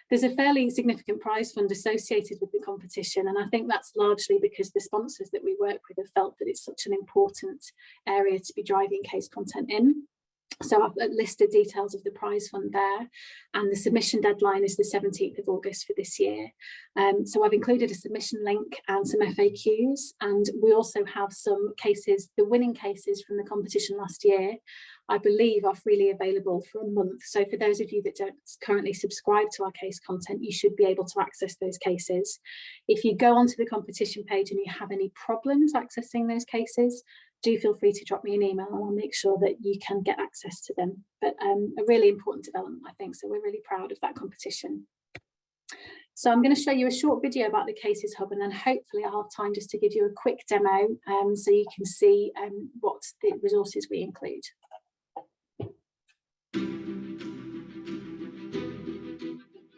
[SPEAKER 2] There's a fairly significant prize fund associated with the competition, and I think that's largely because the sponsors that we work with have felt that it's such an important area to be driving case content in. So I've listed details of the prize fund there, and the submission deadline is the 17th of August for this year. So I've included a submission link and some FAQs, and we also have some cases, the winning cases from the competition last year, I believe are freely available for a month. So for those of you that don't currently subscribe to our case content, you should be able to access those cases. If you go onto the competition page and you have any problems accessing those cases, do feel free to drop me an email and I'll make sure that you can get access to them. But a really important development, I think, so we're really proud of that competition. So I'm going to show you a short video about the Cases Hub, and then hopefully I'll have time just to give you a quick demo so you can see what the resources we include.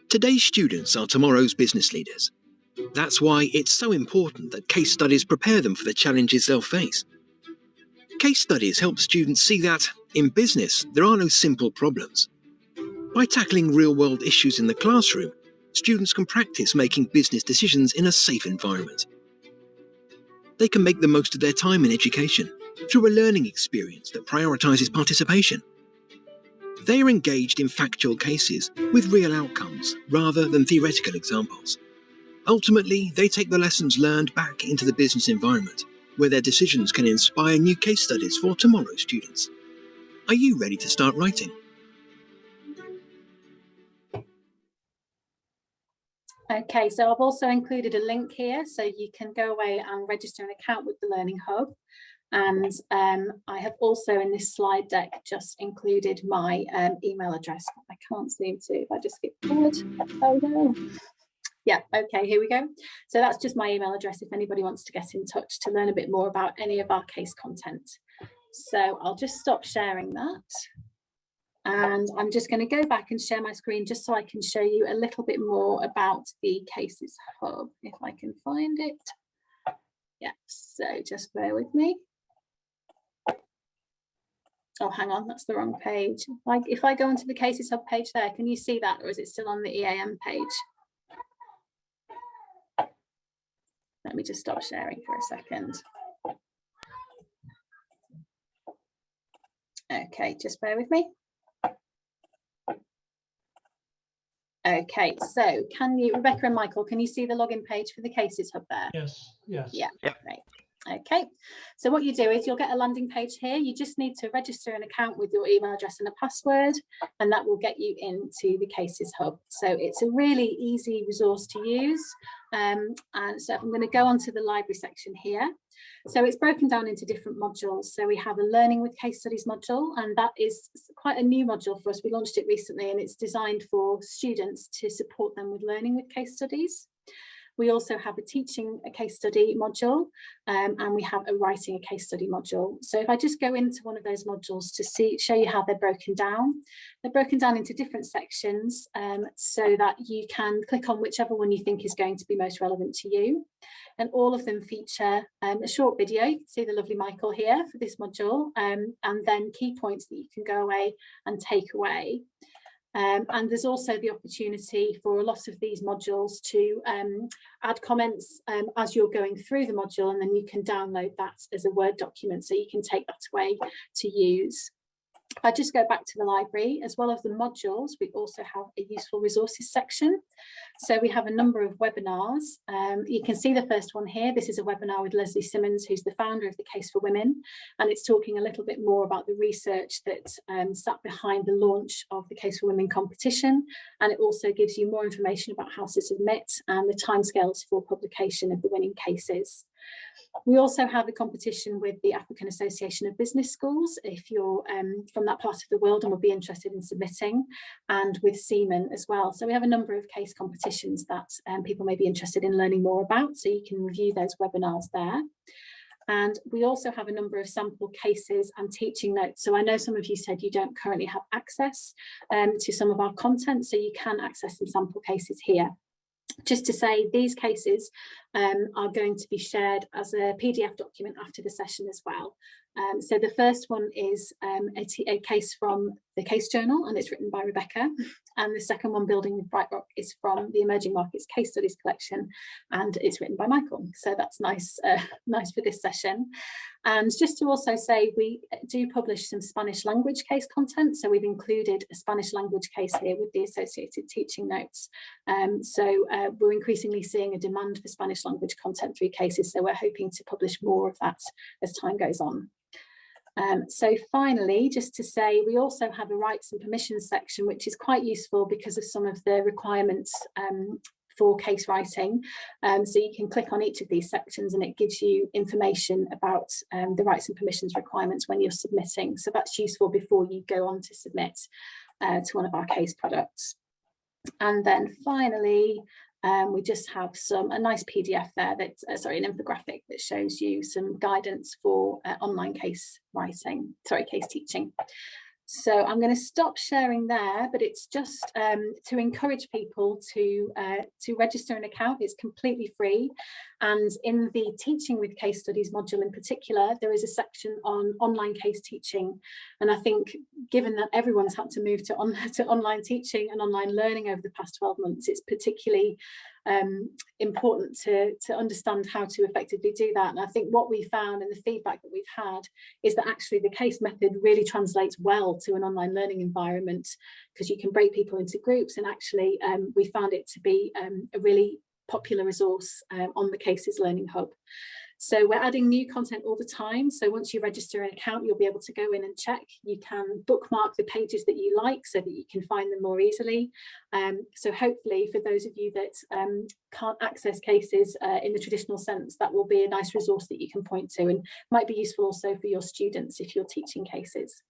[SPEAKER 5] Today's students are tomorrow's business leaders. That's why it's so important that case studies prepare them for the challenges they'll face. Case studies help students see that, in business, there are no simple problems. By tackling real-world issues in the classroom, students can practice making business decisions in a safe environment. They can make the most of their time in education through a learning experience that prioritises participation. They are engaged in factual cases with real outcomes rather than theoretical examples. Ultimately, they take the lessons learned back into the business environment, where their decisions can inspire new case studies for tomorrow's students. Are you ready to start writing?
[SPEAKER 2] Okay, so I've also included a link here so you can go away and register an account with the Learning Hub. And I have also in this slide deck just included my email address. I can't seem to, if I just skip forward. Oh no. Yeah, okay, here we go. So that's just my email address if anybody wants to get in touch to learn a bit more about any of our case content. So I'll just stop sharing that. And I'm just going to go back and share my screen just so I can show you a little bit more about the Cases Hub, if I can find it. Yeah, so just bear with me. Oh, hang on, that's the wrong page. Like if I go onto the Cases Hub page there, can you see that, or is it still on the EAM page? Let me just stop sharing for a second. Okay, just bear with me. Okay, so can you, Rebecca and Michael, can you see the login page for the Cases Hub there?
[SPEAKER 1] Yes, yes.
[SPEAKER 2] Yeah,
[SPEAKER 3] Yep.
[SPEAKER 2] great. Okay, so what you do is you'll get a landing page here. You just need to register an account with your email address and a password, and that will get you into the Cases Hub. So it's a really easy resource to use. And so I'm going to go on to the library section here. So it's broken down into different modules. So we have a Learning with Case Studies module, and that is quite a new module for us. We launched it recently, and it's designed for students to support them with learning with case studies. We also have a Teaching a Case Study module, and we have a Writing a Case Study module. So if I just go into one of those modules to show you how they're broken down into different sections so that you can click on whichever one you think is going to be most relevant to you. And all of them feature a short video. You can see the lovely Michael here for this module, and then key points that you can go away and take away. And there's also the opportunity for a lot of these modules to add comments as you're going through the module, and then you can download that as a Word document so you can take that away to use. If I just go back to the library, as well as the modules, we also have a useful resources section. So we have a number of webinars. You can see the first one here. This is a webinar with Leslie Simmons, who's the founder of the Case for Women, and it's talking a little bit more about the research that sat behind the launch of the Case for Women competition, and it also gives you more information about how to submit and the timescales for publication of the winning cases. We also have a competition with the African Association of Business Schools, if you're from that part of the world and would be interested in submitting, and with Seaman as well. So we have a number of case competitions that people may be interested in learning more about, so you can review those webinars there. And we also have a number of sample cases and teaching notes. So I know some of you said you don't currently have access to some of our content, so you can access some sample cases here. Just to say, these cases are going to be shared as a PDF document after the session as well. So the first one is a case from the Case Journal, and it's written by Rebecca. And the second one, Building with Bright Rock, is from the Emerging Markets Case Studies collection, and it's written by Michael. So that's nice, nice for this session. And just to also say, we do publish some Spanish language case content. So we've included a Spanish language case here with the associated teaching notes. So we're increasingly seeing a demand for Spanish language content through cases. So we're hoping to publish more of that as time goes on. So finally, just to say, we also have a rights and permissions section, which is quite useful because of some of the requirements for case writing. So you can click on each of these sections and it gives you information about the rights and permissions requirements when you're submitting. So that's useful before you go on to submit to one of our case products. And then finally, we just have a nice PDF there that's an infographic that shows you some guidance for online case teaching. So I'm going to stop sharing there, but it's just to encourage people to register an account. It's completely free. And in the Teaching with Case Studies module in particular, there is a section on online case teaching. And I think given that everyone's had to move to online teaching and online learning over the past 12 months, it's particularly important to understand how to effectively do that. And I think what we found and the feedback that we've had is that actually the case method really translates well to an online learning environment, because you can break people into groups, and actually we found it to be a really popular resource on the Cases Learning Hub. So we're adding new content all the time. So once you register an account, you'll be able to go in and check. You can bookmark the pages that you like so that you can find them more easily. So hopefully for those of you that can't access cases in the traditional sense, that will be a nice resource that you can point to, and might be useful also for your students if you're teaching cases.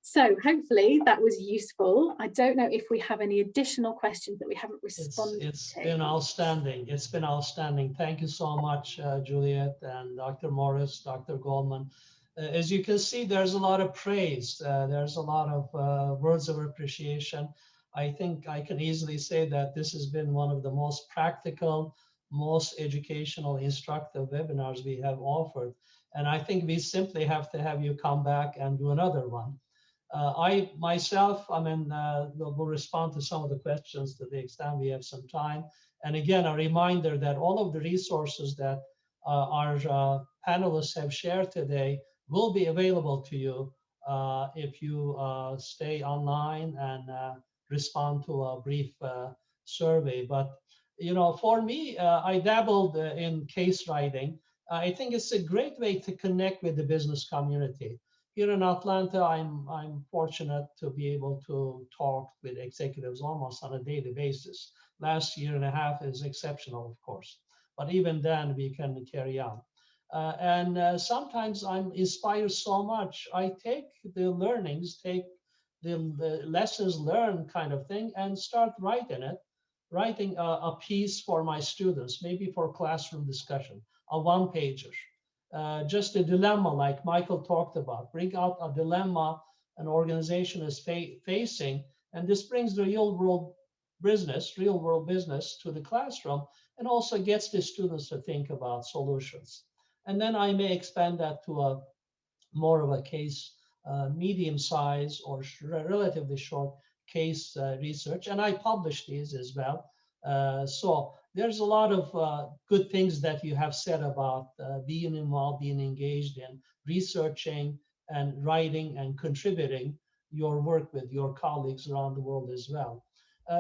[SPEAKER 2] So hopefully that was useful. I don't know if we have any additional questions that we haven't responded to.
[SPEAKER 1] It's been outstanding. It's been outstanding. Thank you so much, Juliet and Dr. Morris, Dr. Goldman. As you can see, there's a lot of praise. There's a lot of words of appreciation. I think I can easily say that this has been one of the most practical, most educational, instructive webinars we have offered. And I think we simply have to have you come back and do another one. I myself, will respond to some of the questions to the extent we have some time. And again, a reminder that all of the resources that our panelists have shared today will be available to you if you stay online and respond to a brief survey. But for me, I dabbled in case writing. I think it's a great way to connect with the business community. Here in Atlanta, I'm fortunate to be able to talk with executives almost on a daily basis. Last year and a half is exceptional, of course, but even then we can carry on. And sometimes I'm inspired so much. I take the learnings, take the lessons learned kind of thing, and start writing a piece for my students, maybe for classroom discussion, a one-pager. Just a dilemma like Michael talked about, bring out a dilemma an organization is facing, and this brings the real world business to the classroom, and also gets the students to think about solutions. And then I may expand that to a more of a case, medium size or relatively short case research, and I publish these as well. So there's a lot of good things that you have said about being involved, being engaged in researching and writing and contributing your work with your colleagues around the world as well.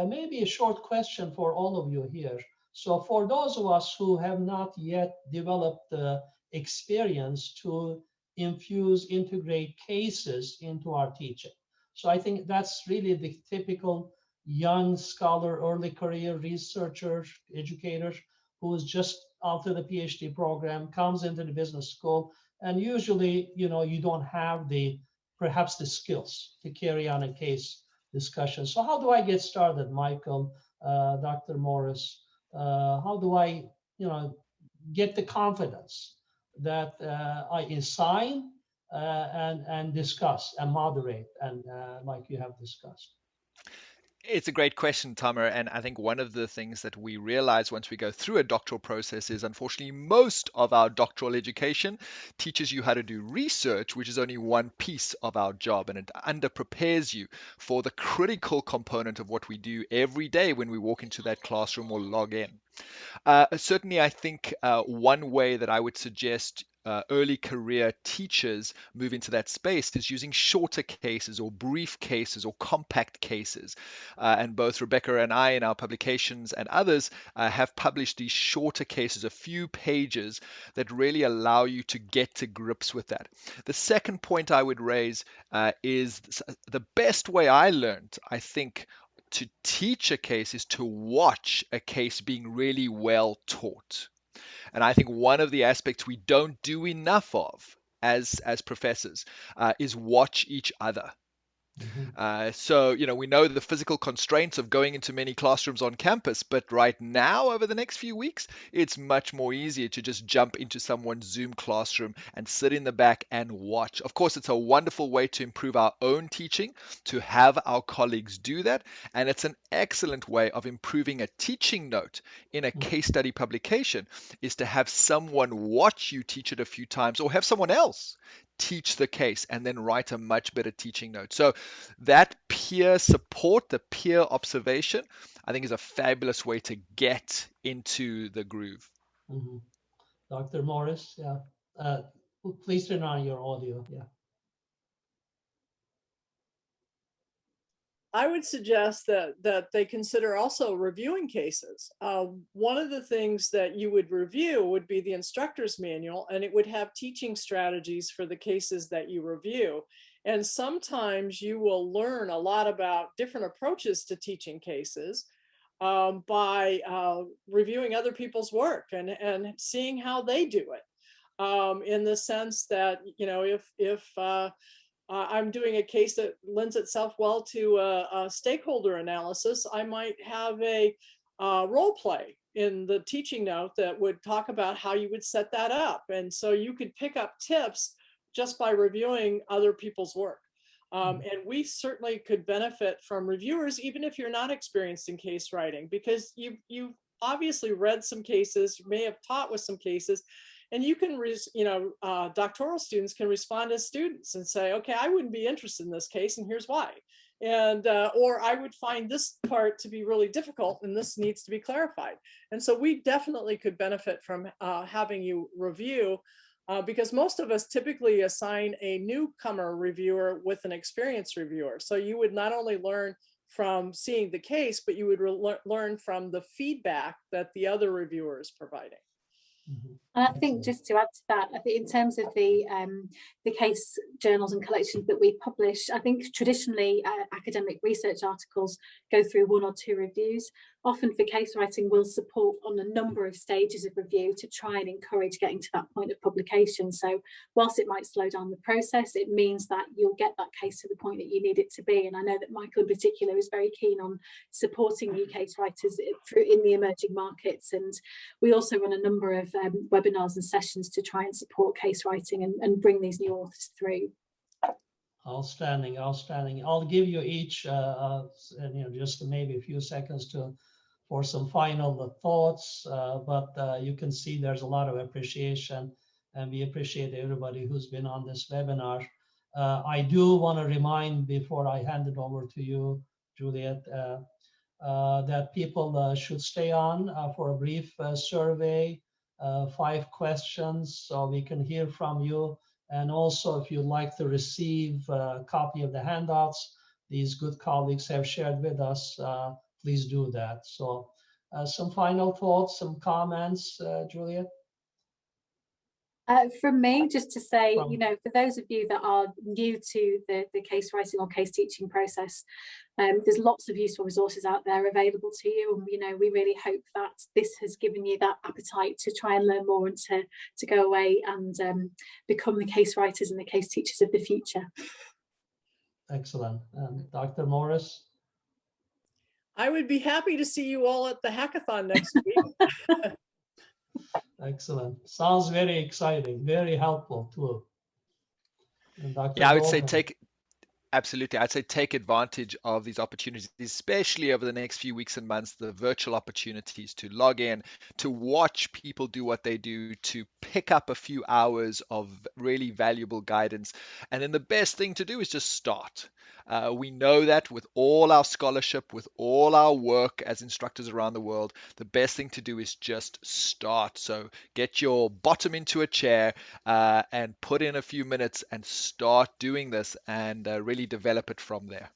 [SPEAKER 1] Maybe a short question for all of you here. So for those of us who have not yet developed the experience to integrate cases into our teaching. So I think that's really the typical young scholar, early career researcher, educator who is just after the PhD program, comes into the business school, and usually, you don't have perhaps the skills to carry on a case discussion. So how do I get started, Michael, Dr. Morris? How do I, get the confidence that I assign and discuss and moderate, and like you have discussed?
[SPEAKER 3] It's a great question, Tamer, and I think one of the things that we realize once we go through a doctoral process is, unfortunately, most of our doctoral education teaches you how to do research, which is only one piece of our job, and it underprepares you for the critical component of what we do every day when we walk into that classroom or log in. Certainly, I think one way that I would suggest early career teachers move into that space is using shorter cases or brief cases or compact cases. And both Rebecca and I in our publications and others have published these shorter cases, a few pages, that really allow you to get to grips with that. The second point I would raise is the best way I learned, I think, to teach a case is to watch a case being really well taught. And I think one of the aspects we don't do enough of as professors is watch each other. So, we know the physical constraints of going into many classrooms on campus, but right now, over the next few weeks, it's much more easier to just jump into someone's Zoom classroom and sit in the back and watch. Of course, it's a wonderful way to improve our own teaching, to have our colleagues do that, and it's an excellent way of improving a teaching note in a case study publication, is to have someone watch you teach it a few times, or have someone else teach the case and then write a much better teaching note. So that peer support, the peer observation, I think is a fabulous way to get into the groove.
[SPEAKER 1] Dr. Morris, yeah. Please turn on your audio. Yeah.
[SPEAKER 4] I would suggest that they consider also reviewing cases. One of the things that you would review would be the instructor's manual, and it would have teaching strategies for the cases that you review. And sometimes you will learn a lot about different approaches to teaching cases by reviewing other people's work and seeing how they do it. In the sense that, if I'm doing a case that lends itself well to a stakeholder analysis, I might have a role play in the teaching note that would talk about how you would set that up. And so you could pick up tips just by reviewing other people's work. And we certainly could benefit from reviewers, even if you're not experienced in case writing, because you've obviously read some cases, you may have taught with some cases, and you can, doctoral students can respond as students and say, okay, I wouldn't be interested in this case, and here's why. And, or I would find this part to be really difficult, and this needs to be clarified. And so we definitely could benefit from having you review, because most of us typically assign a newcomer reviewer with an experienced reviewer. So you would not only learn from seeing the case, but you would learn from the feedback that the other reviewer is providing.
[SPEAKER 2] And I think just to add to that, I think in terms of the case journals and collections that we publish, I think traditionally academic research articles go through 1 or 2 reviews. Often for case writing, we'll support on a number of stages of review to try and encourage getting to that point of publication. So whilst it might slow down the process, it means that you'll get that case to the point that you need it to be. And I know that Michael in particular is very keen on supporting new case writers in the emerging markets. And we also run a number of webinars and sessions to try and support case writing and bring these new authors through.
[SPEAKER 1] Outstanding. I'll give you each, just maybe a few seconds for some final thoughts, but you can see there's a lot of appreciation, and we appreciate everybody who's been on this webinar. I do want to remind, before I hand it over to you, Juliet, that people should stay on for a brief survey, 5 questions, so we can hear from you. And also, if you'd like to receive a copy of the handouts these good colleagues have shared with us, please do that. So some final thoughts, some comments, Juliet?
[SPEAKER 2] From me, just to say, for those of you that are new to the case writing or case teaching process, there's lots of useful resources out there available to you. And, we really hope that this has given you that appetite to try and learn more and to go away and become the case writers and the case teachers of the future. Excellent.
[SPEAKER 1] Dr. Morris?
[SPEAKER 4] I would be happy to see you all at the hackathon next week.
[SPEAKER 1] Excellent. Sounds very exciting, very helpful too.
[SPEAKER 3] Yeah, I would say absolutely. I'd say take advantage of these opportunities, especially over the next few weeks and months, the virtual opportunities to log in, to watch people do what they do, to pick up a few hours of really valuable guidance. And then the best thing to do is just start. We know that with all our scholarship, with all our work as instructors around the world, the best thing to do is just start. So get your bottom into a chair and put in a few minutes and start doing this, and really develop it from there.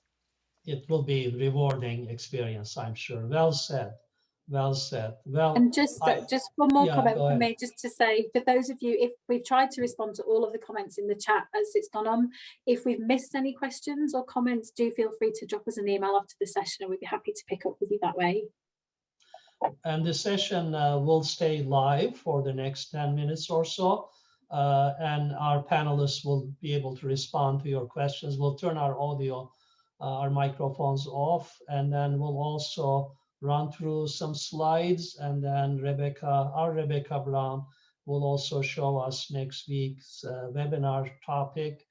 [SPEAKER 1] It will be a rewarding experience, I'm sure. Well said. Well said. Well,
[SPEAKER 2] and just one more
[SPEAKER 1] yeah,
[SPEAKER 2] comment
[SPEAKER 1] go
[SPEAKER 2] from
[SPEAKER 1] ahead.
[SPEAKER 2] me, just to say, for those of you, if we've tried to respond to all of the comments in the chat as it's gone on, if we've missed any questions or comments, do feel free to drop us an email after the session, and we'd be happy to pick up with you that way.
[SPEAKER 1] And the session will stay live for the next 10 minutes or so. And our panelists will be able to respond to your questions. We'll turn our audio, our microphones off, and then we'll also run through some slides, and then our Rebecca Brown will also show us next week's webinar topic.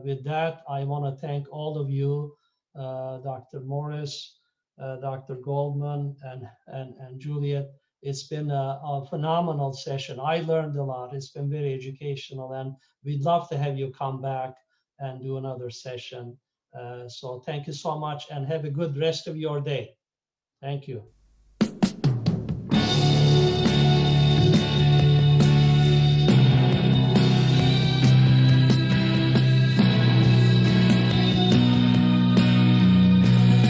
[SPEAKER 1] With that, I want to thank all of you, Dr. Morris, Dr. Goldman, and Juliet. It's been a phenomenal session. I learned a lot. It's been very educational, and we'd love to have you come back and do another session. So thank you so much, and have a good rest of your day. Thank you.